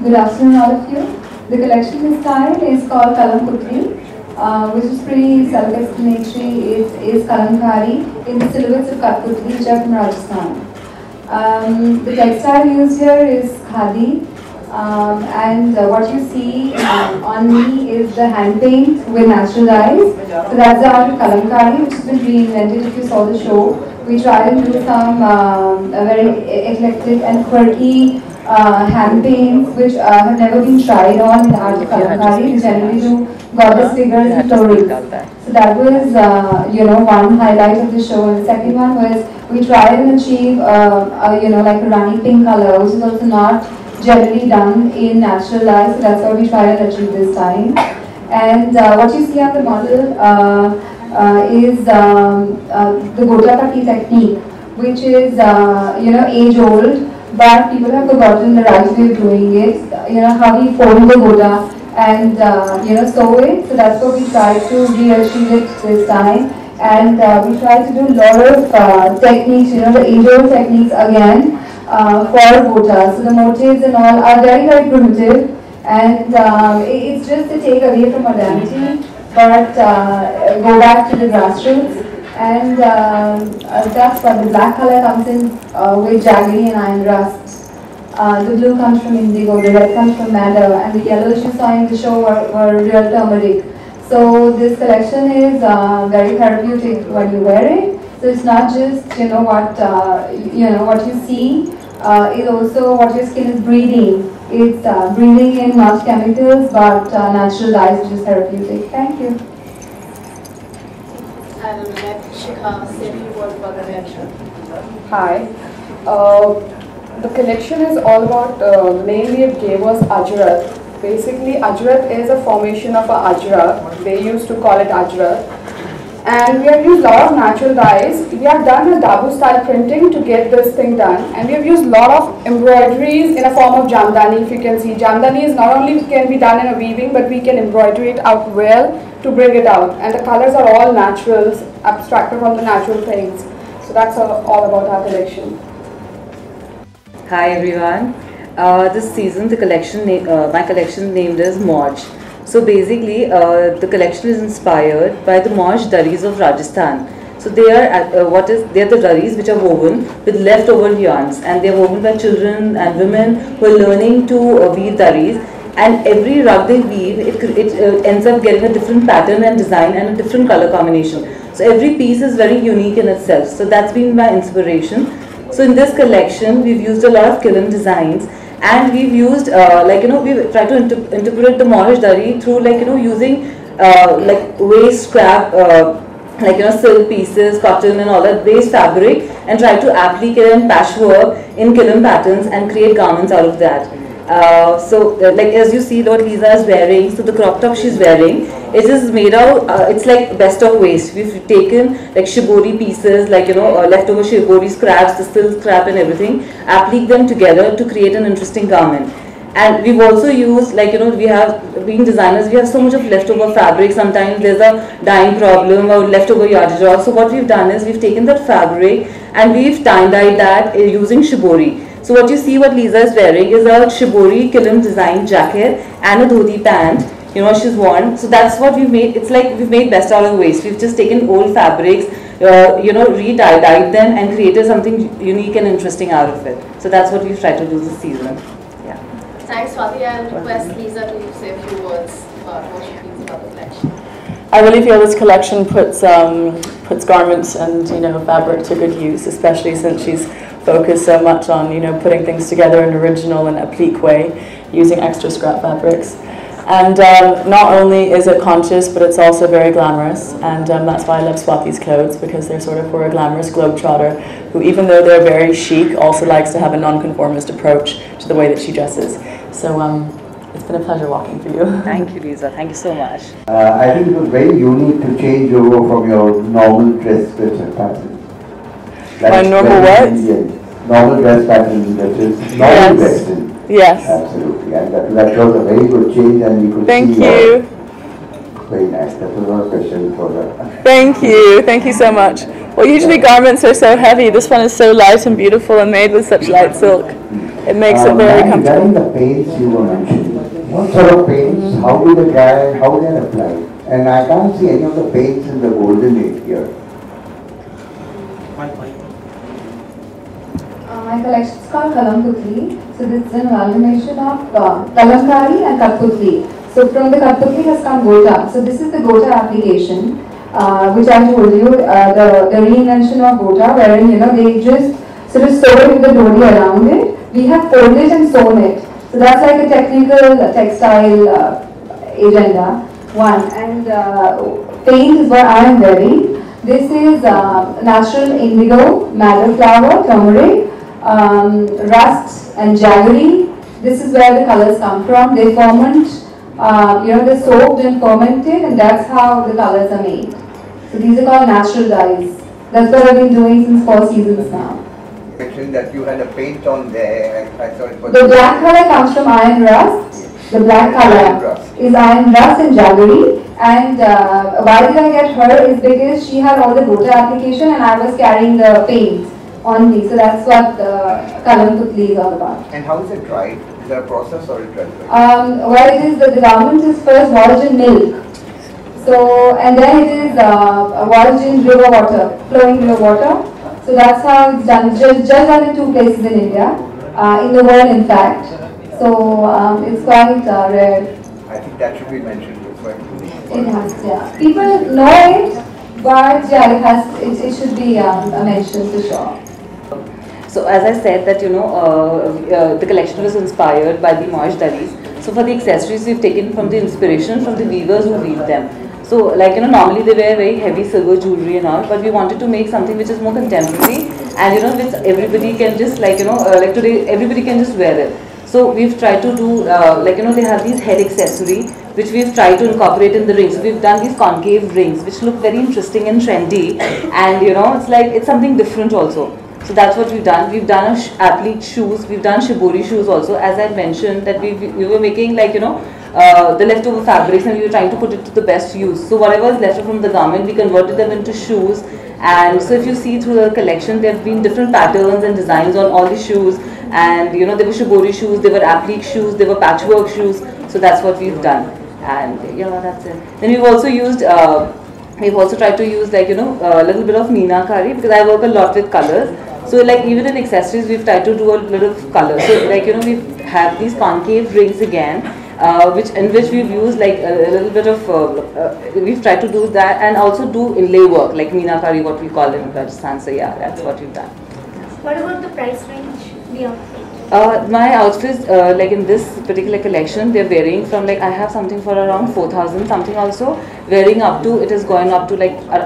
Good afternoon, all of you. The collection this time is called Kalam Putri, which is pretty self-explanatory. It is kalamkari in the silhouettes of Katputri, which are from Rajasthan. The textile used here is khadi, and what you see on me is the hand paint with natural dyes. So that's the art of kalamkari, which has been reinvented. If you saw the show, we tried to do some very eclectic and quirky hand paints which have never been tried on in the art of kalamkari. We generally do goddess figures and florals. So that was one highlight of the show. And the second one was we tried and achieve like a rani pink color, which is also not generally done in natural light. So that's what we tried and achieve this time. And what you see on the model is the Gotapati technique, which is age old. But people have forgotten the right way of doing it. How we fold the gota and sew it. So that's what we tried to re-achieve it this time. And we tried to do a lot of techniques, the age-old techniques again for gota. So the motifs and all are very, very primitive, and it's just a take away from modernity, but go back to the grassroots. And that's what the black color comes in with jaggery and iron rust. The blue comes from indigo, the red comes from madder, and the yellows you saw in the show were real turmeric. So this collection is very therapeutic when you wear it. So it's not just what you see. It's also what your skin is breathing. It's breathing in not chemicals but natural dyes, which is therapeutic. Thank you. And let Shikha say a few words about the collection. Hi. The collection is all about, mainly it gave us Ajrat. Basically, Ajrat is a formation of a Ajra. They used to call it Ajrat. And we have used a lot of natural dyes. We have done a Dabu style printing to get this thing done. And we have used a lot of embroideries in a form of jamdani. If you can see, jamdani is not only can be done in a weaving, but we can embroider it out well to bring it out. And the colors are all naturals, abstracted from the natural things. So that's all about our collection. Hi everyone. This season the collection, my collection named is Moj. So basically the collection is inspired by the Moj dharis of Rajasthan. So they are they are the dharis which are woven with leftover yarns, and they are woven by children and women who are learning to weave dharis. And every rug they weave, it ends up getting a different pattern and design and a different color combination. So every piece is very unique in itself. So that's been my inspiration. So in this collection, we've used a lot of kilim designs, and we've used we've tried to interpret the Moorish dhari through using waste scrap, silk pieces, cotton and all that waste fabric, and try to applique it in patchwork in kilim patterns and create garments out of that. As you see what Lisa is wearing, so the crop top she's wearing, it is made out, it's like best of waste. We've taken like shibori pieces, leftover shibori scraps, the silk scrap and everything, applique them together to create an interesting garment. And we've also used, we have, being designers, we have so much of leftover fabric. Sometimes there's a dyeing problem or leftover yardage. So what we've done is we've taken that fabric and we've tie-dyed that using shibori. So what you see what Lisa is wearing is a shibori kilim design jacket and a dhoti pant, she's worn. So that's what we've made. It's like we've made best out of waste. We've just taken old fabrics, re-dyed them and created something unique and interesting out of it. So that's what we've tried to do this season. Yeah. Thanks, Swati. I'll request Lisa to say a few words about what she thinks about the collection. I really feel this collection puts garments and fabric to good use, especially since she's focused so much on putting things together in an original and applique way, using extra scrap fabrics. And not only is it conscious, but it's also very glamorous, and that's why I love Swati's clothes, because they're sort of for a glamorous globetrotter who, even though they're very chic, also likes to have a non-conformist approach to the way that she dresses. So it's been a pleasure walking for you. Thank you, Lisa. Thank you so much. I think it was very unique to change over from your normal dress pattern. My normal what? Normal dress pattern, that is normal dressing. Yes. Absolutely, and that was a very good change, and you could Thank see you. Very nice. That was not question for that. Thank you. Thank you so much. Well, usually garments are so heavy. This one is so light and beautiful and made with such light silk. it makes it very comfortable. Regarding the paints you were mentioning, what sort of paints, how do they dry, how they are applied? And I can't see any of the paints in the golden age here. My collection is called Kalamkutli. So this is an amalgamation of Kalamkari and Kathputli. So from the Kathputli has come Gota. So this is the Gota application, which I told you, the reinvention of Gota, wherein they just sort of sew with the dodi around it. We have folded and sewn it. So that's like a technical textile agenda. One, and paint is what I am wearing. This is natural indigo, madder flower, turmeric, rust and jaggery. This is where the colors come from. They ferment, they're soaked and fermented, and that's how the colors are made. So these are called natural dyes. That's what I've been doing since 4 seasons now. Mentioned that you had a paint on there, and I thought it was... The black color comes from iron rust. The black color is iron rust and jaggery. And why did I get her is because she had all the Gota application and I was carrying the paint on me. So that's what Kalamkutli is all about. And how is it dried? Is there a process or it dries? Well, it is the garment is first washed in milk. So, and then it is washed in river water, flowing river water. So that's how it's done. It's just done in 2 places in India, in the world in fact. So it's quite rare. I think that should be mentioned. It has, yeah. People know it, but yeah, it should be mentioned for sure. So as I said that the collection was inspired by the March Dalis. So for the accessories we've taken from the inspiration from the weavers who weave them. So normally they wear very heavy silver jewelry and all, but we wanted to make something which is more contemporary and which everybody can just like today everybody can just wear it. So we've tried to do they have these head accessory which we've tried to incorporate in the rings. So we've done these concave rings which look very interesting and trendy, and it's something different also. So that's what we've done. We've done athlete shoes, we've done shibori shoes also. As I mentioned that we were making the leftover fabrics and we were trying to put it to the best use. So whatever is left from the garment, we converted them into shoes. And so if you see through the collection, there have been different patterns and designs on all the shoes. And there were shibori shoes, there were applique shoes, there were patchwork shoes. So that's what we've done. And yeah, that's it. Then we've also used, we've also tried to use a little bit of meenakari, because I work a lot with colors. So even in accessories, we've tried to do a little of color. So we have these concave rings again, in which we've used a little bit of, we've tried to do that and also do inlay work, like meenakari, what we call it in Rajasthan. So yeah, that's what we've done. What about the price range? My outfits, in this particular collection, they're varying from I have something for around 4,000 something also, varying up to, it is going up to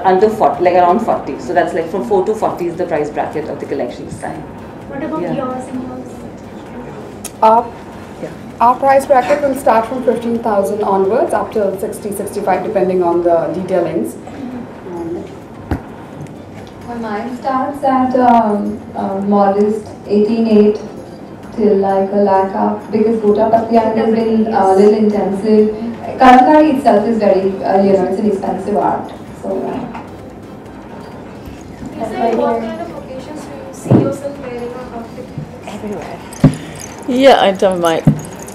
under 40, around 40. So that's from 4 to 40 is the price bracket of the collection this time. What about yours and yours? Our price bracket will start from 15,000 onwards up to 60, 65 depending on the detailings. Well, mine starts at modest 18,800 till a lakh up, because Gota Patliyan has been a little intensive. Kalamkari itself is very, it's an expensive art. So, What kind of occasions do you see yourself wearing a outfit? Everywhere. Yeah, I might.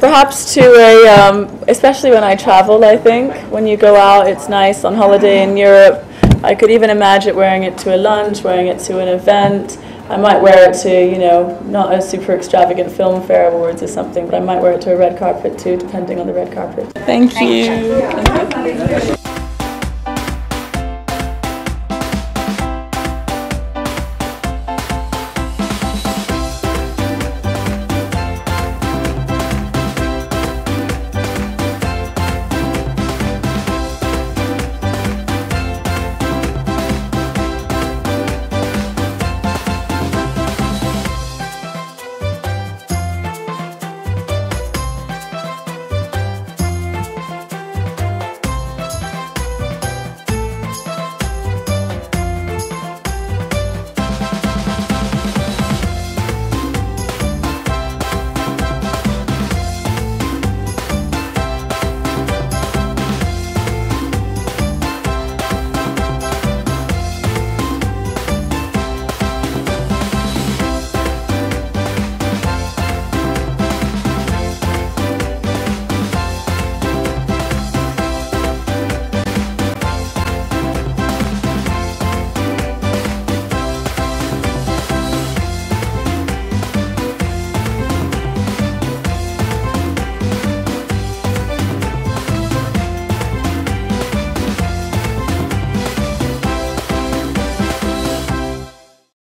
Perhaps to a, especially when I travel, I think. When you go out, it's nice on holiday in Europe. I could even imagine wearing it to a lunch, wearing it to an event. I might wear it to, not a super extravagant film fair awards or something, but I might wear it to a red carpet too, depending on the red carpet. Thank you.